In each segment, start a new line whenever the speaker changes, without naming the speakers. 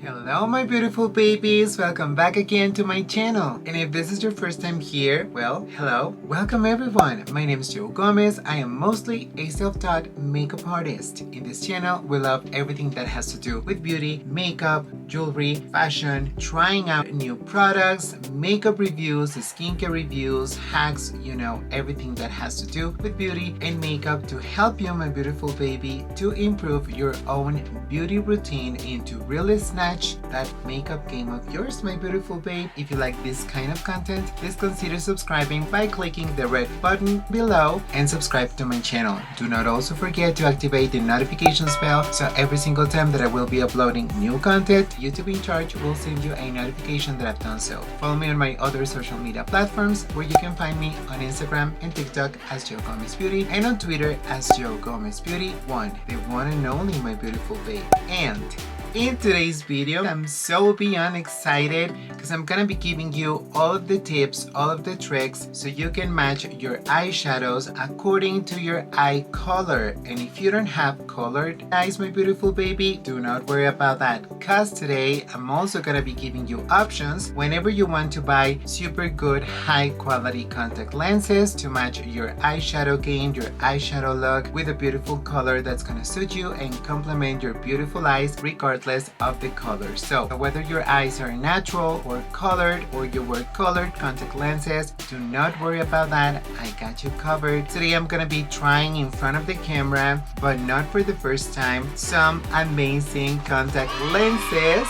Hello my beautiful babies, welcome back again to my channel. And if this is your first time here, well, hello. Welcome everyone, my name is Joe Gomez. I am mostly a self-taught makeup artist. In this channel, we love everything that has to do with beauty, makeup, jewelry, fashion, trying out new products, makeup reviews, skincare reviews, hacks, everything that has to do with beauty and makeup to help you, my beautiful baby, to improve your own beauty routine and to really snatch that makeup game of yours, my beautiful babe. If you like this kind of content, please consider subscribing by clicking the red button below and subscribe to my channel. Do not also forget to activate the notifications bell so every single time that I will be uploading new content, YouTube in charge will send you a notification that I've done so. Follow me on my other social media platforms where you can find me on Instagram and TikTok as Joe Gomez Beauty and on Twitter as Joe Gomez Beauty 1, the one and only, my beautiful babe. And in today's video, I'm so beyond excited because I'm gonna be giving you all of the tips, all of the tricks so you can match your eyeshadows according to your eye color. And if you don't have colored eyes, my beautiful baby, do not worry about that because today I'm also gonna be giving you options whenever you want to buy super good high quality contact lenses to match your eyeshadow game, your eyeshadow look with a beautiful color that's gonna suit you and complement your beautiful eyes regardless of the color. So whether your eyes are natural or colored or you wear colored contact lenses, do not worry about that. I got you covered. Today I'm gonna be trying in front of the camera, but not for the first time, some amazing contact lenses.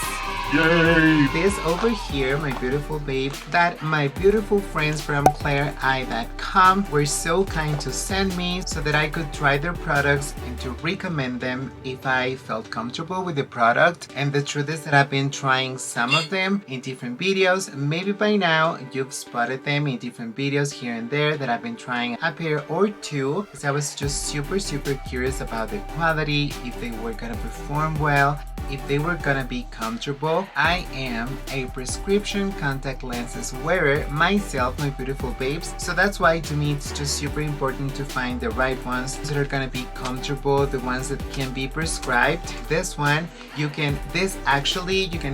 Yay! This over here, my beautiful babe, that my beautiful friends from CLAIREYE.com were so kind to send me so that I could try their products and to recommend them if I felt comfortable with the product. And the truth is that I've been trying some of them in different videos. Maybe by now you've spotted them in different videos here and there that I've been trying a pair or two because I was just super curious about the quality, if they were gonna perform well, if they were gonna be comfortable. I am a prescription contact lenses wearer myself, my beautiful babes, so that's why to me it's just super important to find the right ones that are gonna be comfortable, the ones that can be prescribed. This one, you can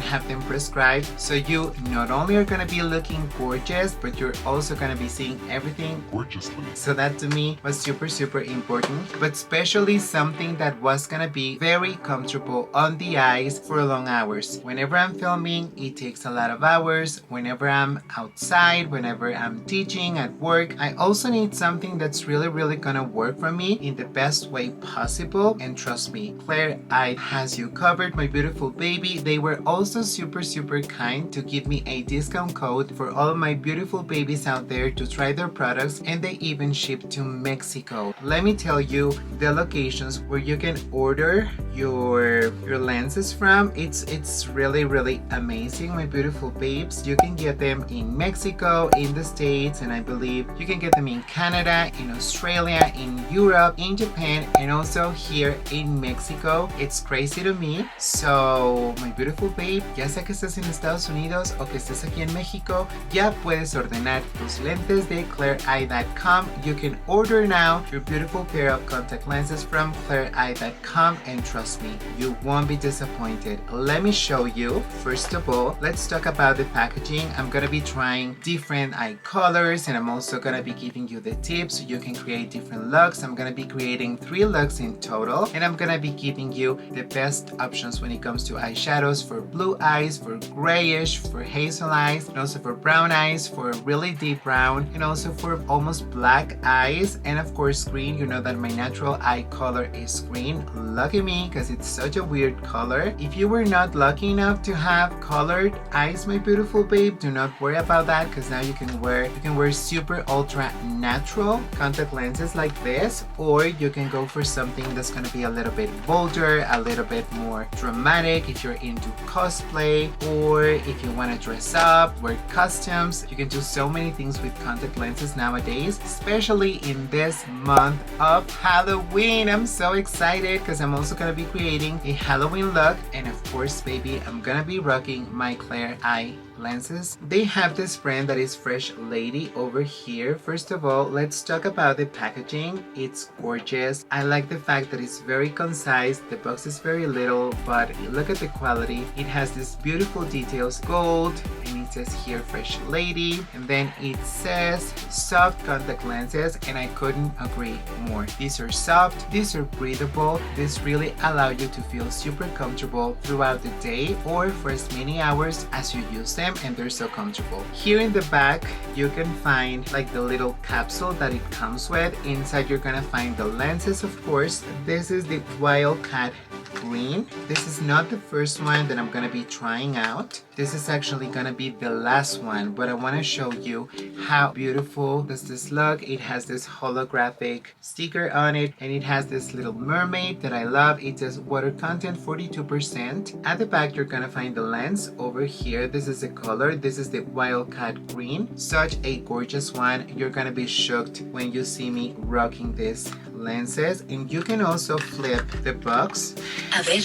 have them prescribed, so you not only are gonna be looking gorgeous, but you're also gonna be seeing everything gorgeously. So that to me was super important, but especially something that was gonna be very comfortable on the eyes for long hours. Whenever I'm filming, it takes a lot of hours. Whenever I'm outside, whenever I'm teaching at work, I also need something that's really gonna work for me in the best way possible. And trust me, CLAIREYE has you covered, my beautiful baby. They were also super kind to give me a discount code for all of my beautiful babies out there to try their products, and they even ship to Mexico. Let me tell you the locations where you can order your lenses from. It's really amazing, my beautiful babes. You can get them in Mexico, in the States, and I believe you can get them in Canada, in Australia, in Europe, in Japan, and also here in Mexico. It's crazy to me. So, my beautiful babe, ya sea que estés en Estados Unidos o que estés aquí en México, ya puedes ordenar tus lentes de CLAIREYE.com. You can order now your beautiful pair of contact lenses from CLAIREYE.com, and trust me, you won't be disappointed. Let me show you. First of all, let's talk about the packaging. I'm gonna be trying different eye colors, and I'm also gonna be giving you the tips so you can create different looks. I'm gonna be creating 3 looks in total, and I'm gonna be giving you the best options when it comes to eyeshadows for blue eyes, for grayish, for hazel eyes, and also for brown eyes, for really deep brown, and also for almost black eyes, and of course green. You know that my natural eye color is green. Lucky me, because it's such a weird color. If you were not lucky enough to have colored eyes, my beautiful babe, do not worry about that, because now you can wear super ultra natural contact lenses like this, or you can go for something that's going to be a little bit bolder, a little bit more dramatic if you're into cosplay, or if you want to dress up, wear costumes. You can do so many things with contact lenses nowadays, especially in this month of Halloween. I'm so excited because I'm also going to be creating a Halloween look, and of course baby, I'm gonna be rocking my CLAIREYE lenses. They have this brand that is Fresh Lady over here. First of all, let's talk about the packaging. It's gorgeous. I like the fact that it's very concise. The box is very little, but but look at the quality. It has this beautiful details, gold, and it says here fresh lady, and then it says soft contact lenses, and I couldn't agree more. These are soft, these are breathable, these really allow you to feel super comfortable throughout the day or for as many hours as you use them, and they're so comfortable. Here in the back you can find like the little capsule that it comes with. Inside you're gonna find the lenses, of course. This is the Wildcat green. This is not the first one that I'm gonna be trying out. This is actually gonna be the last one, but I want to show you how beautiful does this look. It has this holographic sticker on it, and it has this little mermaid that I love. It says water content 42%. At the back you're gonna find the lens over here. This is the color. This is the Wildcat green. Such a gorgeous one. You're gonna be shocked when you see me rocking this lenses. And you can also flip the box.
A ver.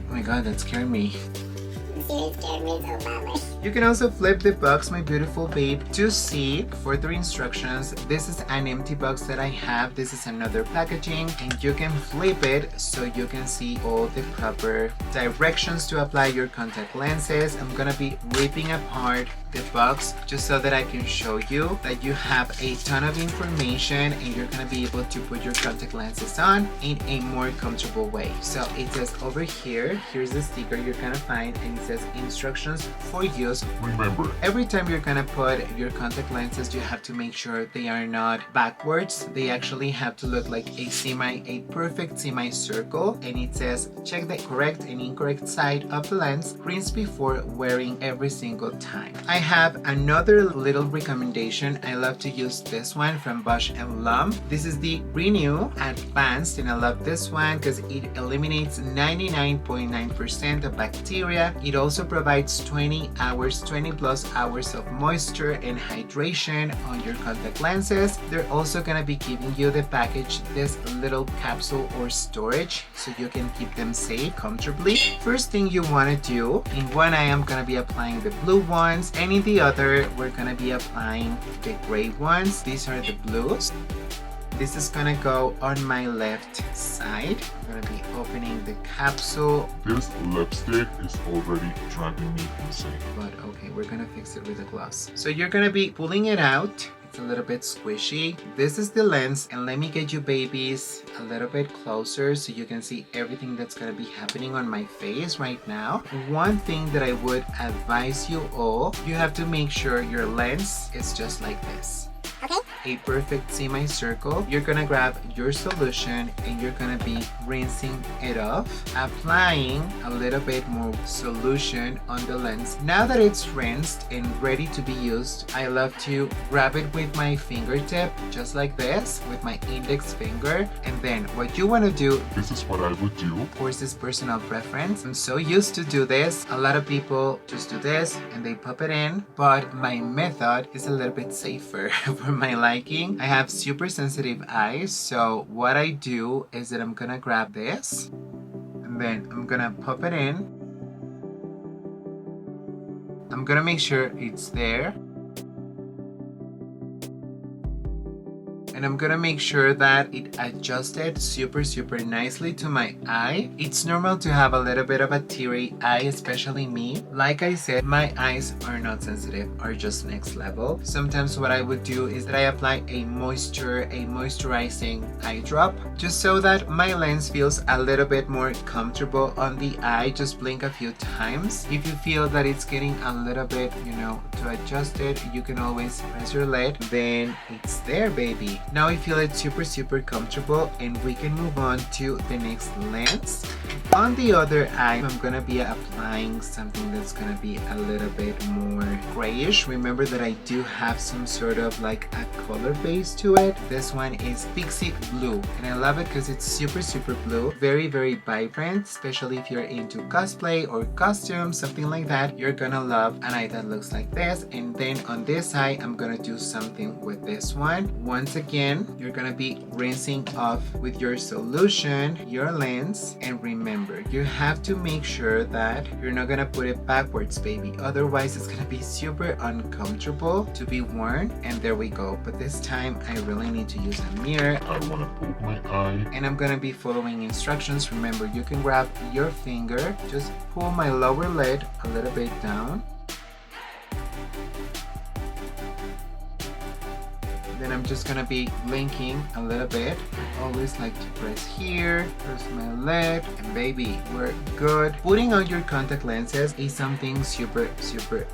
Oh my god, that scared me. You can also flip the box, my beautiful babe, to see further instructions. This is an empty box that I have. This is another packaging, and you can flip it so you can see all the proper directions to apply your contact lenses. I'm gonna be ripping apart the box just so that I can show you that you have a ton of information, and you're gonna be able to put your contact lenses on in a more comfortable way. So it says over here, here's the sticker you're gonna find, and it says instructions for use.
Remember,
every time you're gonna put your contact lenses, you have to make sure they are not backwards. They actually have to look like a perfect semicircle, and it says check the correct and incorrect side of the lens, rinse before wearing every single time. I have another little recommendation. I love to use this one from Bausch & Lomb. This is the Renew Advanced, and I love this one because it eliminates 99.9% of bacteria. It also provides 20 plus hours of moisture and hydration on your contact lenses. They're also gonna be giving you the package, this little capsule or storage, so you can keep them safe comfortably. First thing you wanna do, in one eye I'm gonna be applying the blue ones, and in the other we're gonna be applying the gray ones. These are the blues. This is gonna go on my left side. I'm gonna be opening the capsule.
This lipstick is already driving me insane.
But okay, we're gonna fix it with a gloss. So you're gonna be pulling it out. It's a little bit squishy. This is the lens, and let me get you babies a little bit closer so you can see everything that's gonna be happening on my face right now. One thing that I would advise you all, you have to make sure your lens is just like this.
Okay.
A perfect semicircle. You're gonna grab your solution and you're gonna be rinsing it off, applying a little bit more solution on the lens. Now that it's rinsed and ready to be used, I love to grab it with my fingertip, just like this, with my index finger. And then what you want to do,
this is what I would do.
of course, is personal preference. I'm so used to do this. A lot of people just do this and they pop it in, but my method is a little bit safer for my liking. I have super sensitive eyes, so what I do is that I'm gonna grab this and then I'm gonna pop it in. I'm gonna make sure it's there. And I'm gonna make sure that it adjusted super nicely to my eye. It's normal to have a little bit of a teary eye, especially me. Like I said, my eyes are not sensitive, are just next level. Sometimes what I would do is that I apply a moisturizing eye drop, just so that my lens feels a little bit more comfortable on the eye. Just blink a few times. If you feel that it's getting a little bit, to adjust it, you can always press your lid. Then it's there, baby. Now I feel it's super comfortable, and we can move on to the next lens. On the other eye, I'm gonna be applying something that's gonna be a little bit more grayish. Remember that I do have some sort of like a color base to it. This one is Pixie Blue, and I love it because it's super blue. Very vibrant, especially if you're into cosplay or costumes, something like that. You're gonna love an eye that looks like this. And then on this eye, I'm gonna do something with this one. Once again, you're gonna be rinsing off with your solution your lens, and remember remember, you have to make sure that you're not gonna put it backwards, baby. Otherwise, it's gonna be super uncomfortable to be worn. And there we go. But this time, I really need to use a mirror.
I want to poke my eye.
And I'm gonna be following instructions. Remember, you can grab your finger, just pull my lower lid a little bit down. Then I'm just gonna be blinking a little bit. I always like to press here, press my lid, and baby, we're good. Putting on your contact lenses is something super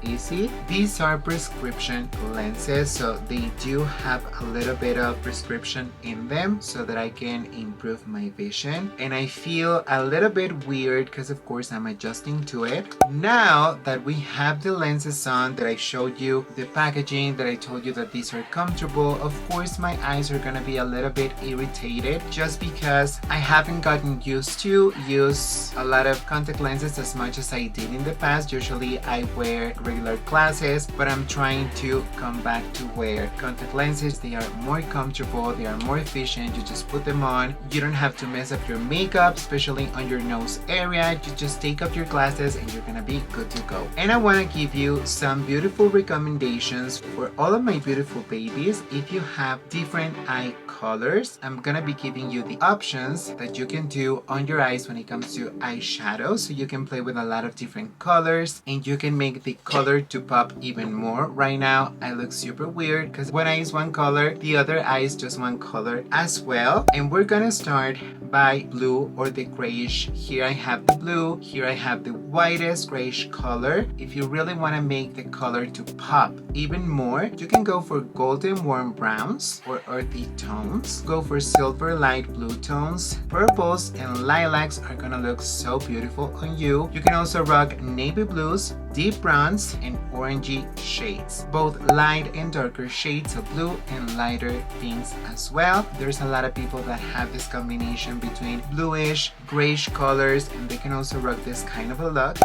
easy. These are prescription lenses, so they do have a little bit of prescription in them so that I can improve my vision. And I feel a little bit weird because of course I'm adjusting to it. Now that we have the lenses on, that I showed you the packaging, that I told you that these are comfortable, of course my eyes are gonna be a little bit irritated just because I haven't gotten used to use a lot of contact lenses as much as I did in the past. Usually I wear regular glasses, but I'm trying to come back to wear contact lenses. They are more comfortable, they are more efficient. You just put them on. You don't have to mess up your makeup, especially on your nose area. You just take off your glasses and you're gonna be good to go. And I want to give you some beautiful recommendations for all of my beautiful babies. If you have different eye colors, I'm gonna be giving you the options that you can do on your eyes when it comes to eyeshadow, so you can play with a lot of different colors and you can make the color to pop even more. Right now I look super weird because one eye is one color, the other eye is just one color as well. And we're gonna start by blue or the grayish. Here I have the blue, here I have the whitest grayish color. If you really want to make the color to pop even more, you can go for golden warm browns or earthy tones. Go for silver light blue tones. Purples and lilacs are gonna look so beautiful on you. You can also rock navy blues, deep browns, and orangey shades. Both light and darker shades of blue and lighter pinks as well. There's a lot of people that have this combination between bluish, grayish colors, and they can also rock this kind of a look.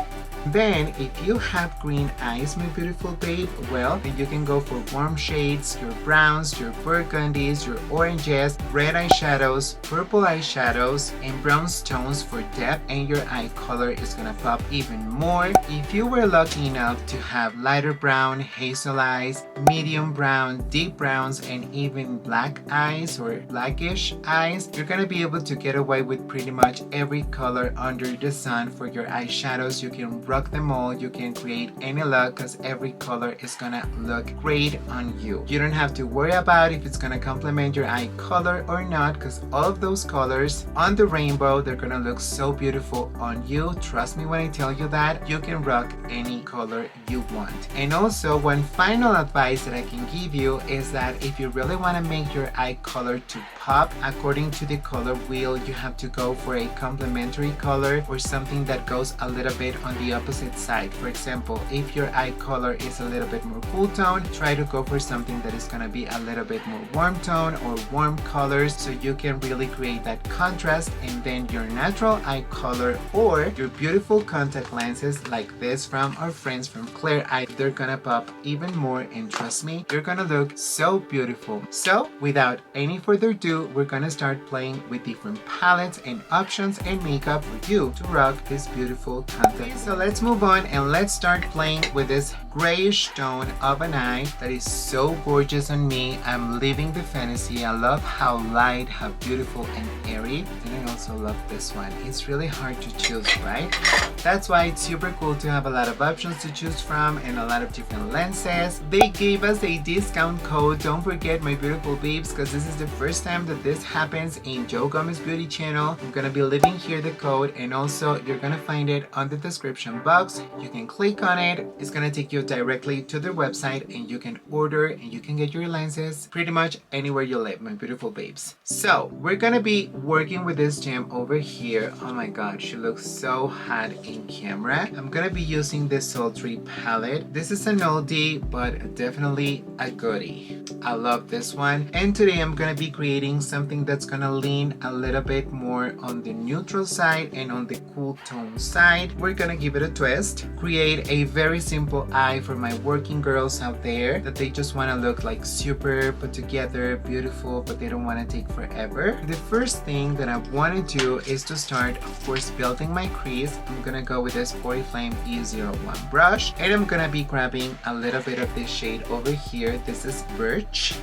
Then, if you have green eyes, my beautiful babe, well, then you can go for warm shades, your browns, your burgundies, your oranges, red eyeshadows, purple eyeshadows, and brown tones for depth, and your eye color is gonna pop even more. If you were lucky enough to have lighter brown, hazel eyes, medium brown, deep browns, and even black eyes or blackish eyes, you're gonna be able to get away with pretty much every color under the sun for your eyeshadows. You can rock them all, you can create any look because every color is gonna look great on you. You don't have to worry about if it's gonna complement your eye color or not, because all of those colors on the rainbow, they're gonna look so beautiful on you. Trust me when I tell you that. You can rock any color you want. And also, one final advice that I can give you is that if you really want to make your eye color to pop, according to the color wheel, you have to go for a complementary color or something that goes a little bit on the opposite side. For example, if your eye color is a little bit more cool tone, try to go for something that is going to be a little bit more warm tone or warm colors, so you can really create that contrast. And then your natural eye color or your beautiful contact lenses like this from our friends from CLAIREYE, they're gonna pop even more, and trust me, you're gonna look so beautiful. So without any further ado, we're gonna start playing with different palettes and options and makeup for you to rock this beautiful contact. So let's move on and let's start playing with this grayish tone of an eye that is so gorgeous on me. I'm living the fantasy. I love how light, how beautiful and airy. And I also love this one. It's really hard to choose, right? That's why it's super cool to have a lot of options to choose from and a lot of different lenses. They gave us a discount code. Don't forget, my beautiful babes, because this is the first time that this happens in Joe Gomez Beauty channel. I'm gonna be leaving here the code, and also you're gonna find it on the description box. You can click on it. It's gonna take you directly to their website, and you can order and you can get your lenses pretty much anywhere you live, my beautiful babes. So we're gonna be working with this gem over here. Oh my god, she looks so hot in camera. I'm gonna be using this sultry palette. This is an oldie, but definitely a goodie. I love this one. And today I'm gonna be creating something that's gonna lean a little bit more on the neutral side and on the cool tone side. We're gonna give it a twist, create a very simple eye buy for my working girls out there that they just want to look like super put together, beautiful, but they don't want to take forever. The first thing that I want to do is to start, of course, building my crease. I'm gonna go with this Oriflame E01 brush, and I'm gonna be grabbing a little bit of this shade over here. This is Birch.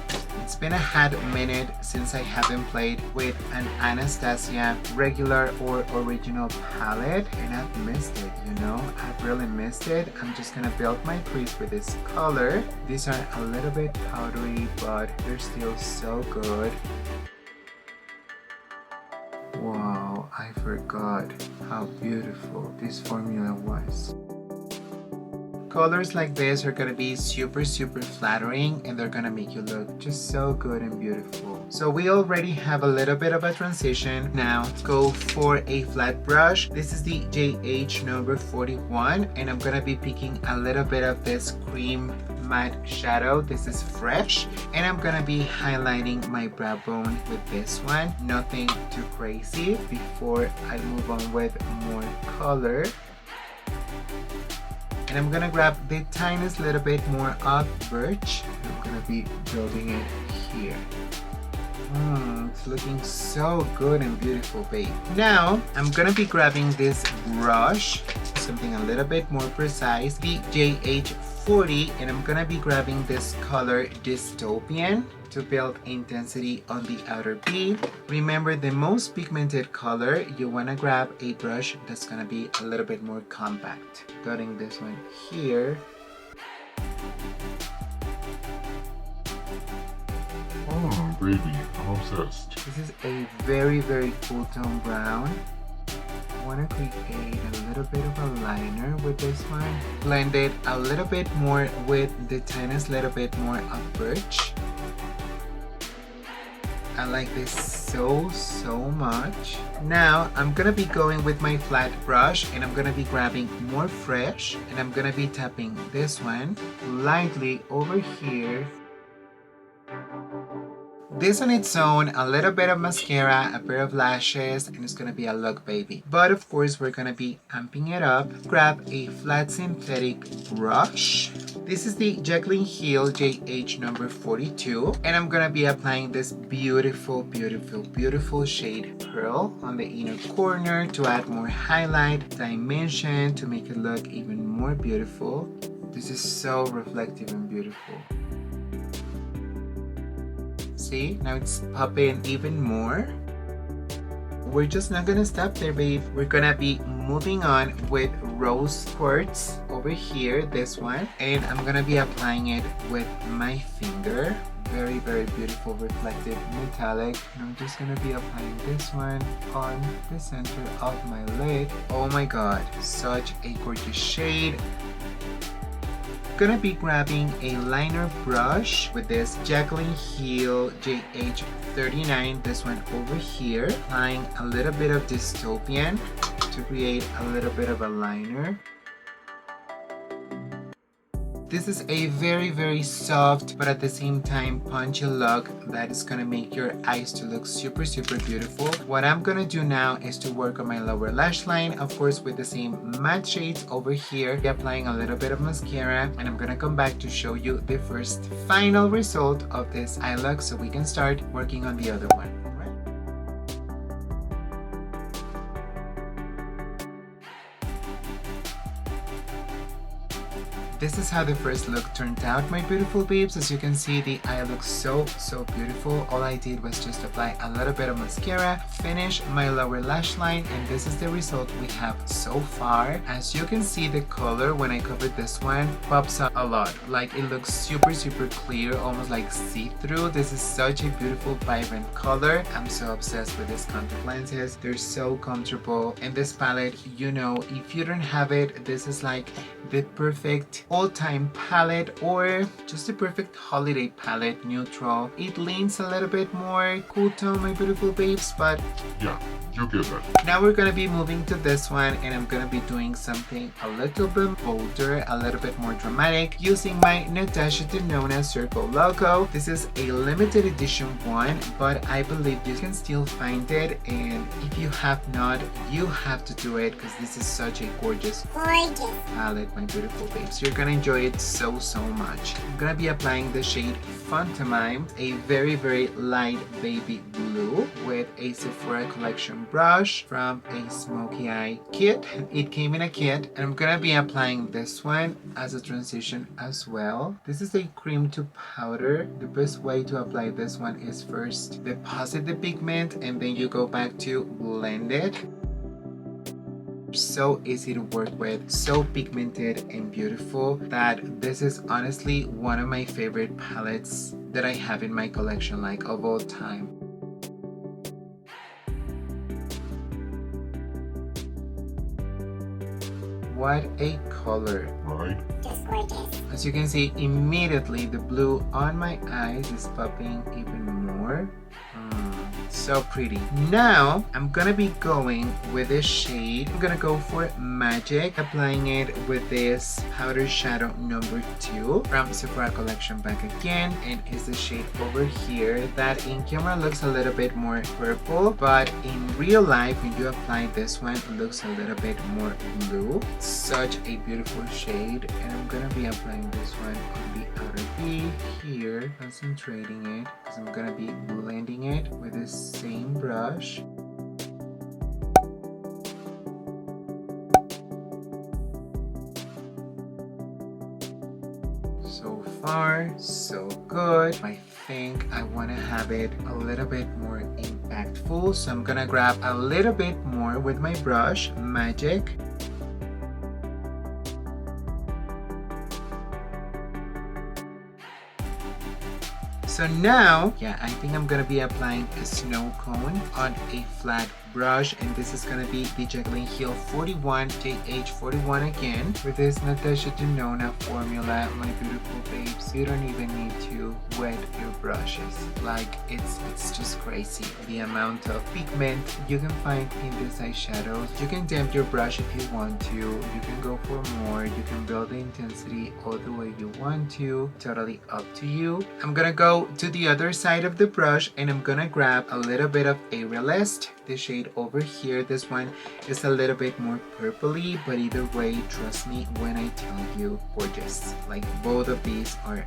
It's been a hot minute since I haven't played with an Anastasia regular or original palette, and I've missed it, you know, I've really missed it. I'm just gonna build my crease with this color. These are a little bit powdery, but they're still so good. Wow, I forgot how beautiful this formula was. Colors like this are gonna be super flattering, and they're gonna make you look just so good and beautiful. So we already have a little bit of a transition. Now go for a flat brush. This is the JH number 41, and I'm gonna be picking a little bit of this cream matte shadow. This is fresh, and I'm gonna be highlighting my brow bone with this one. Nothing too crazy before I move on with more color. And I'm gonna grab the tiniest little bit more of Birch. I'm gonna be building it here. It's looking so good and beautiful, babe. Now I'm gonna be grabbing this brush, something a little bit more precise, the JH40, and I'm gonna be grabbing this color Dystopian to build intensity on the outer V. Remember, the most pigmented color, you want to grab a brush that's going to be a little bit more compact. Getting this one here.
Oh, baby, I'm obsessed.
This is a very cool tone brown. I want to create a little bit of a liner with this one. Blend it a little bit more with the tiniest little bit more of Birch. I like this so much. Now I'm gonna be going with my flat brush, and I'm gonna be grabbing more fresh, and I'm gonna be tapping this one lightly over here. This on its own, a little bit of mascara, a pair of lashes, and it's gonna be a look, baby. But of course, we're gonna be amping it up. Grab a flat synthetic brush. This is the Jaclyn Hill JH number 42, and I'm gonna be applying this beautiful shade Pearl on the inner corner to add more highlight, dimension, to make it look even more beautiful. This is so reflective and beautiful. See, now it's popping even more. We're just not gonna stop there, babe. We're gonna be moving on with rose quartz over here, this one, and I'm gonna be applying it with my finger. Very beautiful, reflective, metallic. And I'm just gonna be applying this one on the center of my lid. Oh my god, such a gorgeous shade. Gonna be grabbing a liner brush with this Jaclyn Hill JH39, this one over here, applying a little bit of Dystopian to create a little bit of a liner. This is a very soft but at the same time punchy look that is gonna make your eyes to look super beautiful. What I'm gonna do now is to work on my lower lash line, of course with the same matte shades over here. Be applying a little bit of mascara, and I'm gonna come back to show you the first final result of this eye look so we can start working on the other one. This is how the first look turned out, my beautiful babes. As you can see, the eye looks so beautiful. All I did was just apply a little bit of mascara, finish my lower lash line, and this is the result we have so far. As you can see, the color when I covered this one pops up a lot. Like, it looks super clear, almost like see-through. This is such a beautiful vibrant color. I'm so obsessed with these contact lenses. They're so comfortable. And this palette, you know, if you don't have it, this is like the perfect all-time palette, or just the perfect holiday palette, neutral. It leans a little bit more cool tone, my beautiful babes, but
yeah, you get that.
Now we're gonna be moving to this one, and I'm gonna be doing something a little bit bolder, a little bit more dramatic, using my Natasha Denona Circle logo. This is a limited edition one, but I believe you can still find it, and if you have not, you have to do it, because this is such a gorgeous palette, my beautiful babes. You're You're gonna enjoy it so much. I'm gonna be applying the shade Pantomime, a very light baby blue with a Sephora collection brush from a smoky eye kit. It came in a kit, and I'm gonna be applying this one as a transition as well. This is a cream to powder. The best way to apply this one is first deposit the pigment and then you go back to blend it. So easy to work with, so pigmented and beautiful that this is honestly one of my favorite palettes that I have in my collection, like of all time. What a color,
Right?
Just gorgeous.
as you can see, immediately the blue on my eyes is popping even more. So pretty. Now I'm gonna be going with this shade. I'm gonna go for Magic, applying it with this powder shadow number 2 from Sephora collection back again, and it's the shade over here that in camera looks a little bit more purple, but in real life when you apply this one it looks a little bit more blue. Such a beautiful shade, and I'm gonna be applying this one on the outer V here, concentrating it because I'm gonna be blending it with this same brush. So far, so good. I think I want to have it a little bit more impactful, so I'm gonna grab a little bit more with my brush, Magic. So now, yeah, I think I'm gonna be applying a snow cone on a flat brush, and this is gonna be the Jaclyn Hill 41 JH41 again with this Natasha Denona formula. My beautiful babes, you don't even need to wet your brushes. Like, it's just crazy the amount of pigment you can find in these eyeshadows. You can damp your brush if you want to, you can go for more, you can build the intensity all the way you want to, totally up to you. I'm gonna go to the other side of the brush and I'm gonna grab a little bit of a Realist, the shade over here. This one is a little bit more purpley, but either way, trust me when I tell you, gorgeous. Like, both of these are.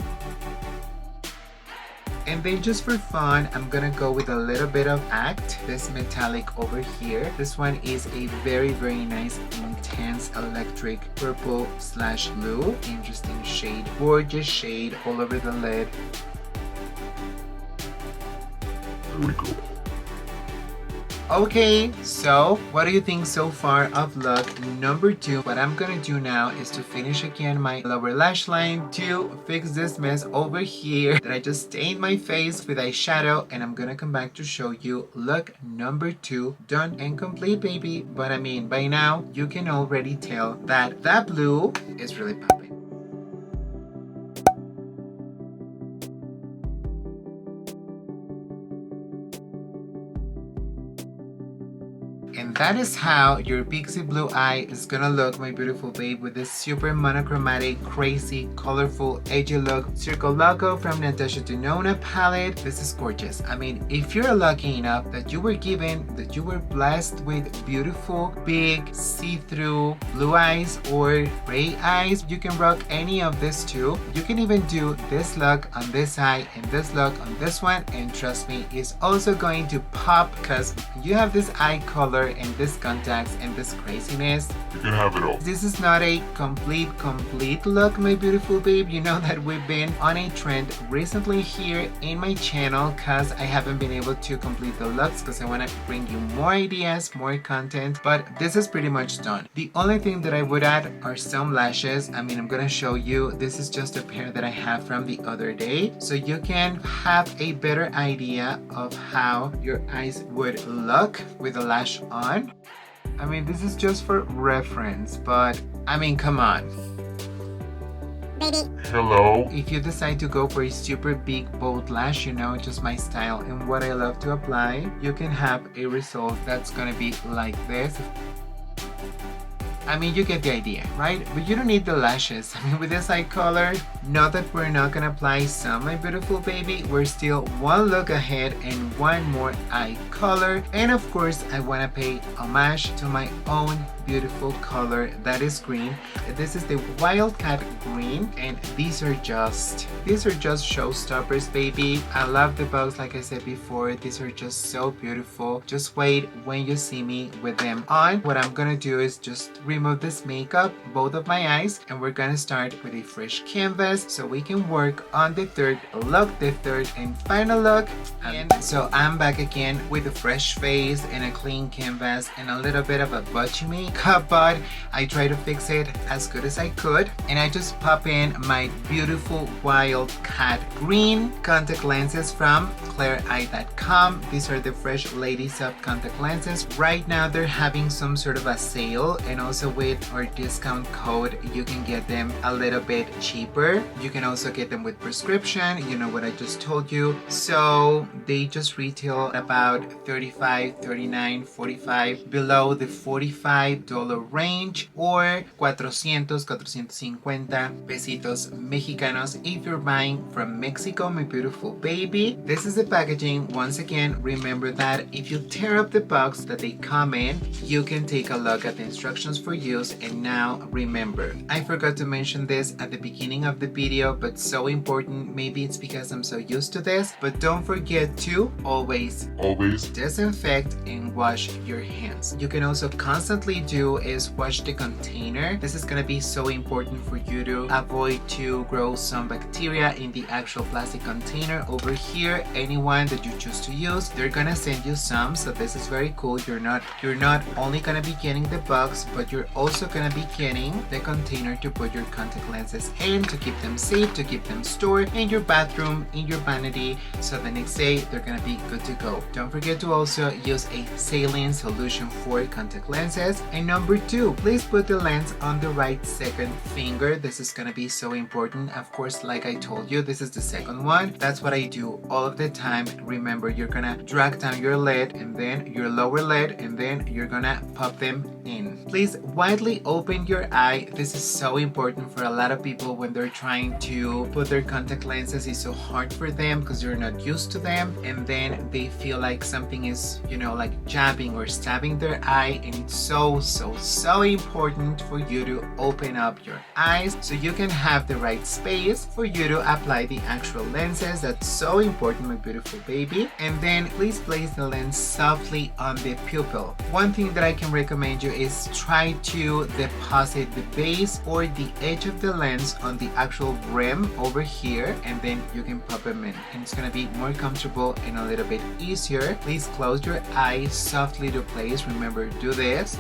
And then just for fun, I'm gonna go with a little bit of Act, this metallic over here. This one is a very nice, intense electric purple / blue. Interesting shade, gorgeous shade all over the lid.
There we go.
Okay, so what do you think so far of look number 2? What I'm gonna do now is to finish again my lower lash line to fix this mess over here that I just stained my face with eyeshadow, and I'm gonna come back to show you look number 2 done and complete, baby. But I mean, by now you can already tell that that blue is really popping. And that is how your pixie blue eye is gonna look, my beautiful babe, with this super monochromatic, crazy, colorful, edgy look. Circle Loco from Natasha Denona palette. This is gorgeous. I mean, if you're lucky enough that you were blessed with beautiful, big, see-through blue eyes or gray eyes, you can rock any of this too. You can even do this look on this eye and this look on this one, and trust me, it's also going to pop because you have this eye color and this contacts and this craziness.
You can have it all.
This is not a complete look, my beautiful babe. You know that we've been on a trend recently here in my channel because I haven't been able to complete the looks because I want to bring you more ideas, more content, but this is pretty much done. The only thing that I would add are some lashes. I mean, I'm gonna show you. This is just a pair that I have from the other day, so you can have a better idea of how your eyes would look with a lash on. I mean, this is just for reference, but I mean, come on.
Baby.
Hello?
If you decide to go for a super big bold lash, you know, just my style and what I love to apply, you can have a result that's gonna be like this. I mean, you get the idea, right? But you don't need the lashes. I mean, with this eye color, not that we're not gonna apply some, my beautiful baby. We're still one look ahead and one more eye color. And of course, I wanna pay homage to my own beautiful color that is green. This is the Wildcat green, and these are just showstoppers, baby. I love the bugs, like I said before. These are just so beautiful. Just wait when you see me with them on. What I'm gonna do is just remove this makeup, both of my eyes, and we're gonna start with a fresh canvas so we can work on the third look, the third and final look. And so I'm back again with a fresh face and a clean canvas and a little bit of a budgie makeup, but I try to fix it as good as I could. And I just pop in my beautiful Wildcat green contact lenses from CLAIREYE.com. These are the fresh Lady Soft contact lenses. Right now they're having some sort of a sale, and also with our discount code you can get them a little bit cheaper. You can also get them with prescription, you know what I just told you. So they just retail about $35, $39, $45, below the $45 range, or 450 pesitos mexicanos if you're buying from Mexico, my beautiful baby. This is the packaging. Once again, remember that if you tear up the box that they come in, you can take a look at the instructions for use. And now remember, I forgot to mention this at the beginning of the video, but so important. Maybe it's because I'm so used to this, but don't forget to always disinfect and wash your hands. You can also constantly do is wash the container. This is gonna be so important for you to avoid to grow some bacteria in the actual plastic container. Over here, anyone that you choose to use, they're gonna send you some, so this is very cool. You're not only gonna be getting the box, but you're also gonna be getting the container to put your contact lenses in, to keep them safe, to keep them stored in your bathroom, in your vanity, so the next day they're gonna be good to go. Don't forget to also use a saline solution for contact lenses. And number 2, please put the lens on the right second finger. This is gonna be so important. Of course, like I told you, this is the second one. That's what I do all of the time. Remember, you're gonna drag down your lid and then your lower lid, and then you're gonna pop them in. Please widely open your eye. This is so important for a lot of people when they're trying to put their contact lenses. It's so hard for them because you're not used to them, and then they feel like something is, you know, like jabbing or stabbing their eye. And it's so important for you to open up your eyes so you can have the right space for you to apply the actual lenses. That's so important, my beautiful baby. And then please place the lens softly on the pupil. One thing that I can recommend you is try to deposit the base or the edge of the lens on the actual rim over here, and then you can pop them in, and it's gonna be more comfortable and a little bit easier. Please close your eyes softly to place. Remember, do this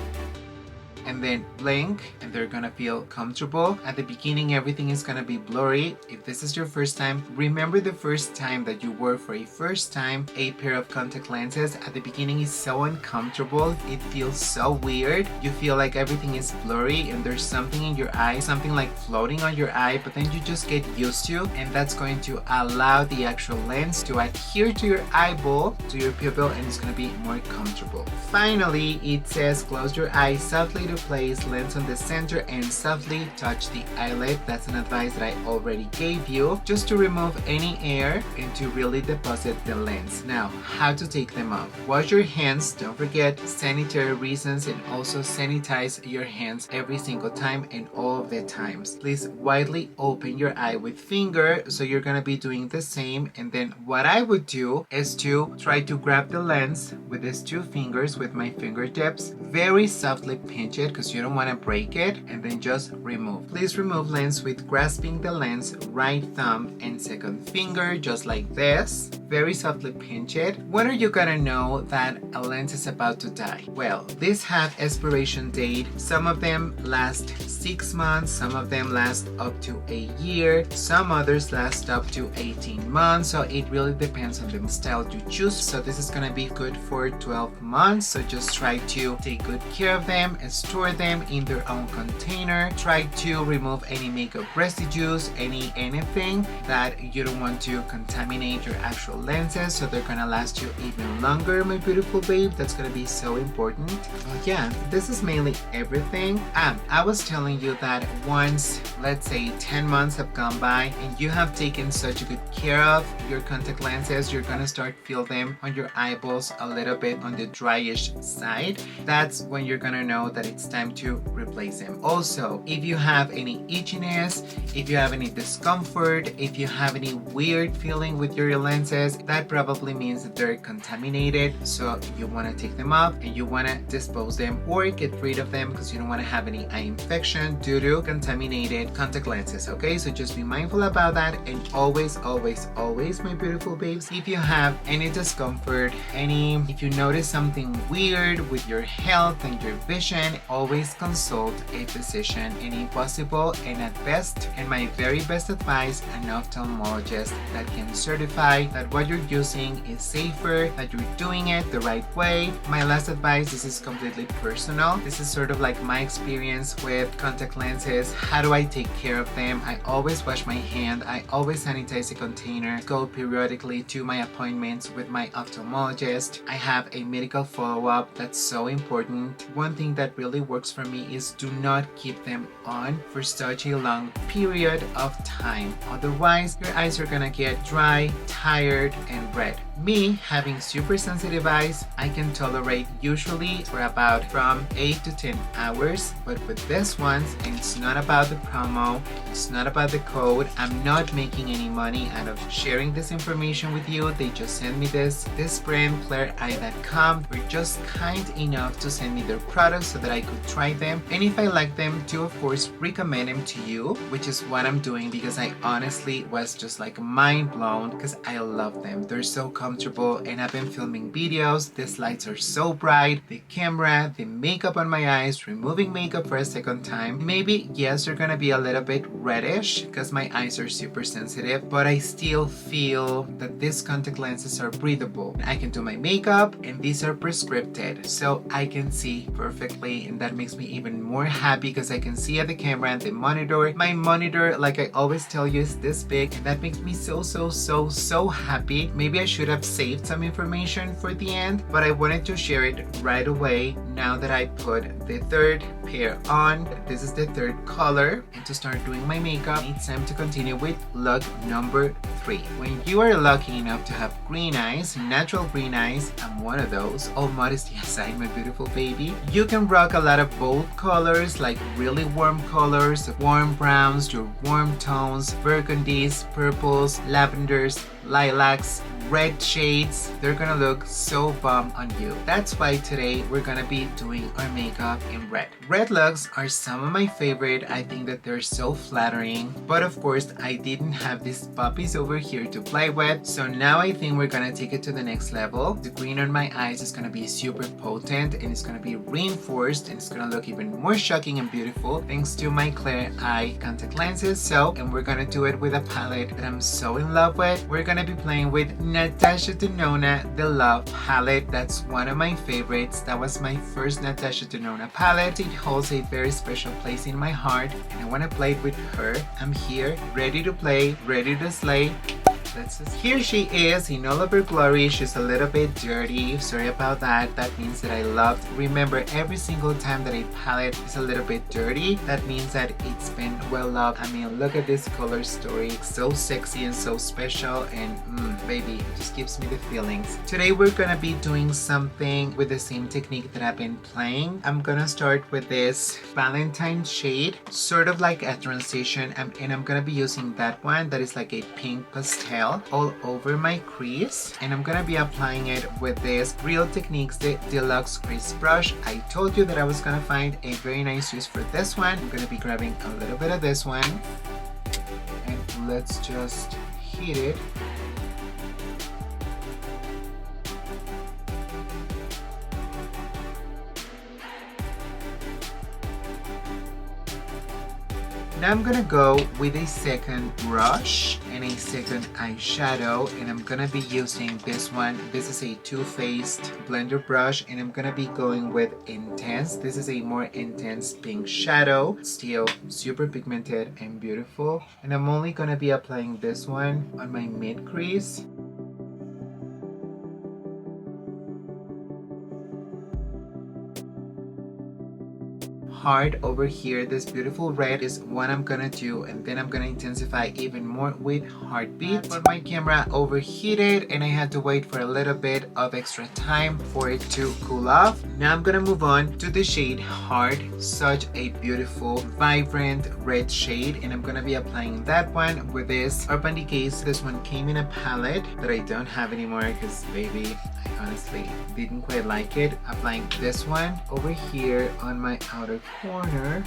and then blink, and they're gonna feel comfortable. At the beginning, everything is gonna be blurry. If this is your first time, remember the first time that you wore for a first time a pair of contact lenses. At the beginning, it's so uncomfortable. It feels so weird. You feel like everything is blurry and there's something in your eye, something like floating on your eye, but then you just get used to, and that's going to allow the actual lens to adhere to your eyeball, to your pupil, and it's gonna be more comfortable. Finally, it says close your eyes softly to place, lens on the center, and softly touch the eyelid. That's an advice that I already gave you, just to remove any air and to really deposit the lens. Now, how to take them off. Wash your hands, don't forget, sanitary reasons, and also sanitize your hands every single time and all of the times. Please widely open your eye with finger, so you're gonna be doing the same. And then what I would do is to try to grab the lens with these 2 fingers with my fingertips, very softly pinch it because you don't want to break it, and then just remove. Please remove lens with grasping the lens, right thumb and second finger, just like this. Very softly pinch it. When are you gonna know that a lens is about to die? Well, these have expiration date. Some of them last 6 months, some of them last up to a year, some others last up to 18 months. So it really depends on the style you choose. So this is gonna be good for 12 months. So just try to take good care of them and store store them in their own container. Try to remove any makeup residues, anything that you don't want to contaminate your actual lenses, so they're gonna last you even longer, my beautiful babe. That's gonna be so important. Well, yeah, this is mainly everything. I was telling you that once, let's say 10 months have gone by and you have taken such a good care of your contact lenses, you're gonna start feel them on your eyeballs a little bit on the dryish side. That's when you're gonna know that it's time to replace them. Also, if you have any itchiness, if you have any discomfort, if you have any weird feeling with your lenses, that probably means that they're contaminated. So you want to take them off and you want to dispose them or get rid of them because you don't want to have any eye infection due to contaminated contact lenses. Okay, so just be mindful about that, and always my beautiful babes, if you have any discomfort, if you notice something weird with your health and your vision, always consult a physician, and if possible, and at best, and my very best advice, an ophthalmologist that can certify that what you're using is safer, that you're doing it the right way. My last advice, this is completely personal. This is sort of like my experience with contact lenses. How do I take care of them? I always wash my hand. I always sanitize the container. Go periodically to my appointments with my ophthalmologist. I have a medical follow-up. That's so important. One thing that really works for me is do not keep them on for such a long period of time. Otherwise, your eyes are gonna get dry, tired, and red. Me, having super sensitive eyes, I can tolerate usually for about from 8 to 10 hours, but with this ones, and it's not about the promo, it's not about the code, I'm not making any money out of sharing this information with you. They just sent me this brand, CLAIREYE.com, were just kind enough to send me their products so that I could try them, and if I like them, to of course recommend them to you, which is what I'm doing, because I honestly was just like mind blown because I love them. They're so comfortable, and I've been filming videos. These lights are so bright, the camera, the makeup on my eyes, removing makeup for a second time. Maybe yes, they're gonna be a little bit reddish because my eyes are super sensitive, but I still feel that these contact lenses are breathable. I can do my makeup, and these are prescripted, so I can see perfectly, and that makes me even more happy because I can see at the camera and the monitor. My monitor, like I always tell you, is this big, and that makes me so happy. Maybe I should have saved some information for the end, but I wanted to share it right away now that I put the third pair on. This is the third color, and to start doing my makeup, it's time to continue with look number 3. When you are lucky enough to have green eyes, natural green eyes, I'm one of those, all modesty aside, my beautiful baby, you can rock a lot of bold colors, like really warm colors, warm browns, your warm tones, burgundies, purples, lavenders, lilacs, red shades. They're gonna look so bomb on you. That's why today we're gonna be doing our makeup in red. Red looks are some of my favorite. I think that they're so flattering, but of course I didn't have these puppies over here to play with, so now I think we're gonna take it to the next level. The green on my eyes is gonna be super potent, and it's gonna be reinforced, and it's gonna look even more shocking and beautiful thanks to my CLAIREYE contact lenses. And we're gonna do it with a palette that I'm so in love with. We're gonna be playing with Natasha Denona The Love palette. That's one of my favorites. That was my first Natasha Denona palette. It holds a very special place in my heart, and I want to play it with her. I'm here, ready to play, ready to slay. Here she is in all of her glory. She's a little bit dirty. Sorry about that. That means that I loved. Remember, every single time that a palette is a little bit dirty, that means that it's been well loved. I mean, look at this color story. It's so sexy and so special, and baby, it just gives me the feelings. Today we're gonna be doing something with the same technique that I've been playing. I'm gonna start with this Valentine shade, sort of like a transition, and I'm gonna be using that one that is like a pink pastel all over my crease, and I'm gonna be applying it with this Real Techniques the Deluxe Crease Brush. I told you that I was gonna find a very nice use for this one. I'm gonna be grabbing a little bit of this one, and let's just heat it. Now I'm gonna go with a second brush, and and a second eyeshadow, and I'm gonna be using this one. This is a Too Faced blender brush, and I'm gonna be going with Intense. This is a more intense pink shadow, still super pigmented and beautiful, and I'm only gonna be applying this one on my mid crease. Heart over here, this beautiful red is what I'm gonna do, and then I'm gonna intensify even more with Heartbeat. But my camera overheated and I had to wait for a little bit of extra time for it to cool off. Now I'm gonna move on to the shade Heart, such a beautiful vibrant red shade, and I'm gonna be applying that one with this Urban Decay's. This one came in a palette that I don't have anymore because baby, I honestly didn't quite like it. Applying this one over here on my outer corner.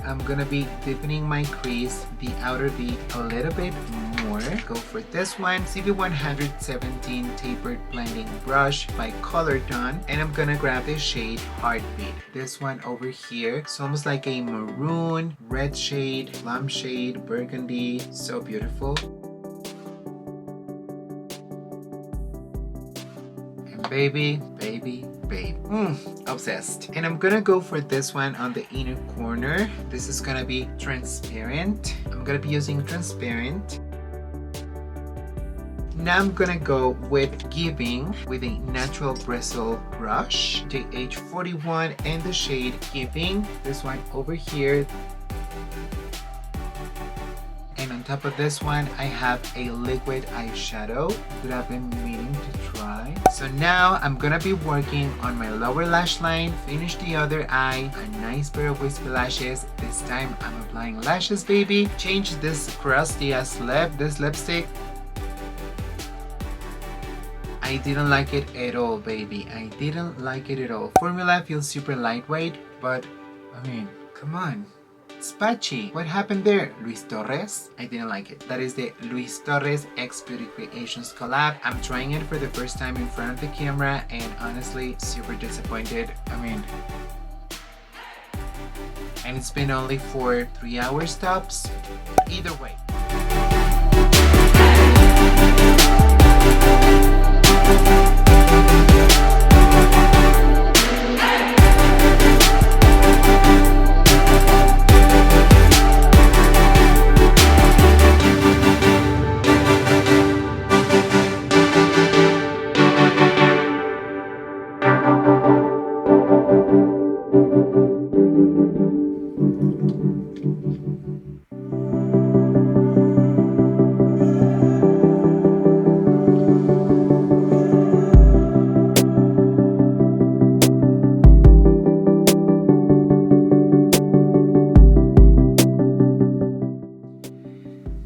I'm gonna be deepening my crease, the outer V, a little bit more. Go for this one, CB117 tapered blending brush by Color Done, and I'm gonna grab the shade Heartbeat. This one over here, it's almost like a maroon, red shade, plum shade, burgundy, so beautiful. Baby, obsessed. And I'm gonna go for this one on the inner corner. This is gonna be transparent. I'm gonna be using transparent. Now I'm gonna go with Giving with a natural bristle brush, JH41, and the shade Giving. This one over here. And on top of this one, I have a liquid eyeshadow that I've been meaning to try. So now I'm gonna be working on my lower lash line, finish the other eye, a nice pair of wispy lashes. This time I'm applying lashes, baby. Change this crusty ass lip, this lipstick. I didn't like it at all, baby. I didn't like it at all. Formula feels super lightweight, but I mean, come on. It's patchy. What happened there? Luis Torres? I didn't like it. That is the Luis Torres X Beauty Creations collab. I'm trying it for the first time in front of the camera and honestly super disappointed. I mean, and it's been only for 3 hours tops. Either way.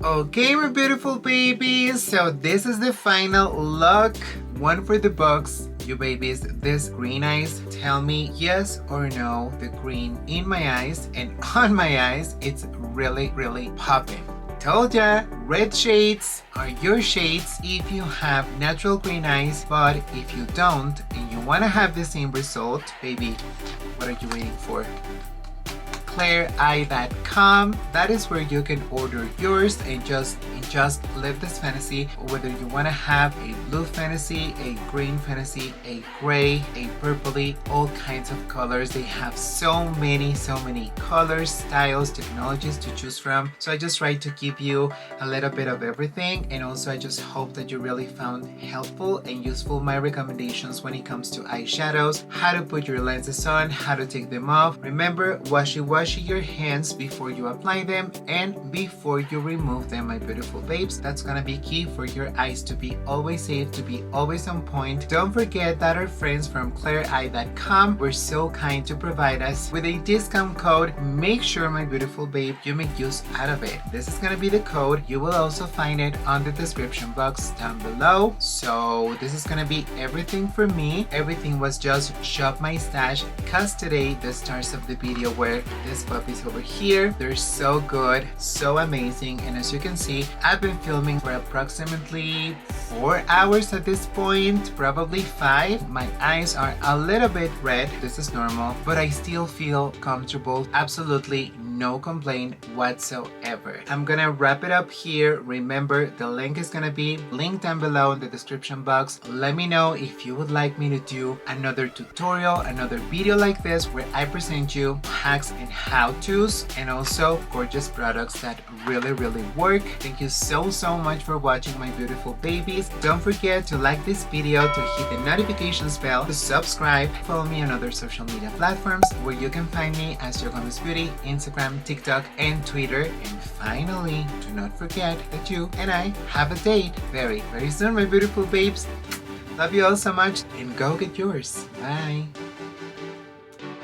Okay, my beautiful babies, so this is the final look. One for the books. You babies, this green eyes, tell me yes or no, the green in my eyes and on my eyes, it's really popping. Told ya, red shades are your shades if you have natural green eyes, but if you don't and you want to have the same result, baby, what are you waiting for? CLAIREYE.com. That is where you can order yours and just live this fantasy. Whether you want to have a blue fantasy, a green fantasy, a gray, a purpley, all kinds of colors. They have so many colors, styles, technologies to choose from. So I just try to give you a little bit of everything, and also I just hope that you really found helpful and useful my recommendations when it comes to eyeshadows, how to put your lenses on, how to take them off. Remember, wash your hands before you apply them and before you remove them, my beautiful babes. That's gonna be key for your eyes to be always safe, to be always on point. Don't forget that our friends from CLAIREYE.com were so kind to provide us with a discount code. Make sure, my beautiful babe, you make use out of it. This is gonna be the code. You will also find it on the description box down below. So this is gonna be everything for me. Everything was just shop my stash, cause today the stars of the video were the these puppies over here. They're so good, so amazing, and as you can see, I've been filming for approximately 4 hours at this point, probably 5. My eyes are a little bit red. This is normal, but I still feel comfortable. Absolutely no complaint whatsoever. I'm gonna wrap it up here. Remember, the link is gonna be linked down below in the description box. Let me know if you would like me to do another tutorial, another video like this where I present you hacks and how-tos and also gorgeous products that really work. Thank you so much for watching, my beautiful babies. Don't forget to like this video, to hit the notifications bell, to subscribe, follow me on other social media platforms where you can find me as Joe Gomez Beauty, Instagram, TikTok, and Twitter. And finally, do not forget that you and I have a date very soon, my beautiful babes. Love you all so much, and go get yours. Bye.